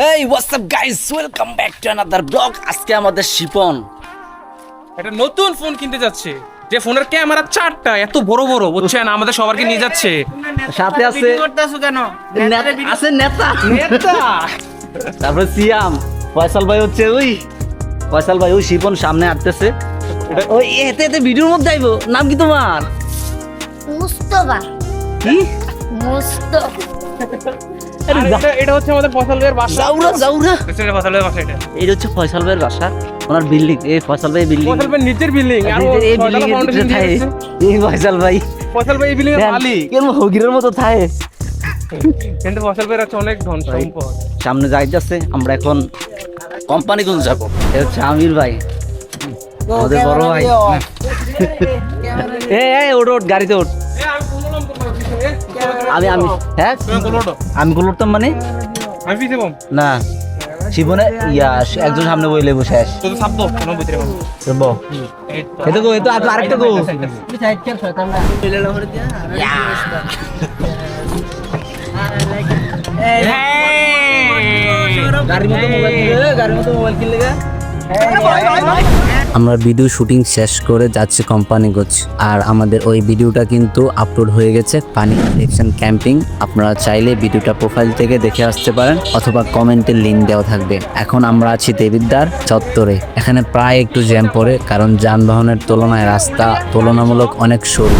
এই what's up guys, welcome back to another blog. আজকে আমাদের শিপন একটা নতুন ফোন কিনতে যাচ্ছে, যে ফোনের ক্যামেরা 4টা এত বড় বড়, বুঝছেন, আমাদের সবারকে নিয়ে যাচ্ছে। সাথে আছে আছে নেতা তারপরে সিয়াম ফয়সাল ভাই হচ্ছে ফয়সাল ভাই ওই শিপন সামনে আসতেছে। ওই এতে এতে ভিডিওর মধ্যে আইবো। নাম কি তোমার? মুস্তফা। কি মুস্তফা? আর এটা হচ্ছে আমাদের ফয়সাল ভাইয়ের বাসা। জাউরা এটা ফয়সাল ভাইয়ের বাসা। এটা হচ্ছে ফয়সাল ভাইয়ের বাসা, ওনার বিল্ডিং। এই ফয়সাল ভাই বিল্ডিং, ফয়সাল ভাই নিচের বিল্ডিং, আর এই বিল্ডিং এর ভিতরে থাকে এই ফয়সাল ভাই। ফয়সাল ভাই এই বিল্ডিং এর মালিক। কেমন হগিরের মতো থাকে, কিন্তু ফয়সাল ভাইয়ের আছে অনেক ধন সম্পদ। সামনে যাইতেছে। আমরা এখন কোম্পানিগঞ্জ যাবো। এ হচ্ছে আমির ভাই, আমাদের বড় ভাই। এই ওঠ গাড়িতে ওঠ। আমি হ্যাঁ আমি কোন উঠতাম মানে আমি পিছে বম না শিবনে একজন সামনে বইলে বসে আস তো সাবদো কোনো ভিতরে বম এটা গো এটা আরেকটা গো গাড়ির মতো মোবাইল কিনলে আমরা ভিডিও শুটিং শেষ করে যাচ্ছি কোম্পানিগঞ্জ, আর আমাদের ওই ভিডিওটা কিন্তু আপলোড হয়ে গেছে পানি কালেকশন ক্যাম্পিং। আপনারা চাইলে ভিডিওটা প্রোফাইল থেকে দেখে আসতে পারেন, অথবা কমেন্টের লিঙ্ক দেওয়া থাকবে। এখন আমরা আছি দেবিদ্বার চত্বরে। এখানে প্রায় একটু জ্যাম পড়ে, কারণ যানবাহনের তুলনায় রাস্তা তুলনামূলক অনেক সরু।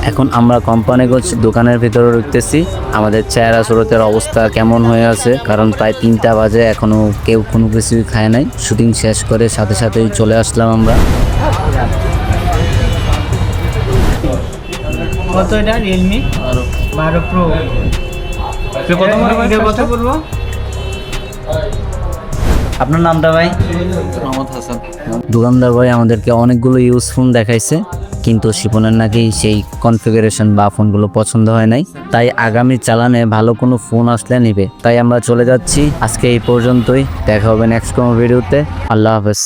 এখন আমরা কোম্পানিগঞ্জ দোকানের ভিতরে ঢুকতেছি। আমাদের চেহারা সুরতের অবস্থা কেমন হয়ে আছে, কারণ প্রায় 3টা বাজে, এখনো কেউ কোনো কিছুই খায় নাই। শুটিং শেষ করে সাথে সাথেই চলে আসলাম আমরা। কত এটা রিয়েলমি 12 প্রো কত করবো? আপনার নামটা ভাই? মোহাম্মদ হাসান। দোকানদার ভাই আমাদেরকে অনেকগুলো ইউজ ফোন দেখাইছে, কিন্তু শিপনের নাকি সেই কনফিগারেশন বা ফোনগুলো পছন্দ হয় নাই। তাই আগামী চালানে ভালো কোনো ফোন আসলে নিবে। তাই আমরা চলে যাচ্ছি। আজকে এই পর্যন্তই, দেখা হবে নেক্সট কোনো ভিডিওতে। আল্লাহ হাফেজ।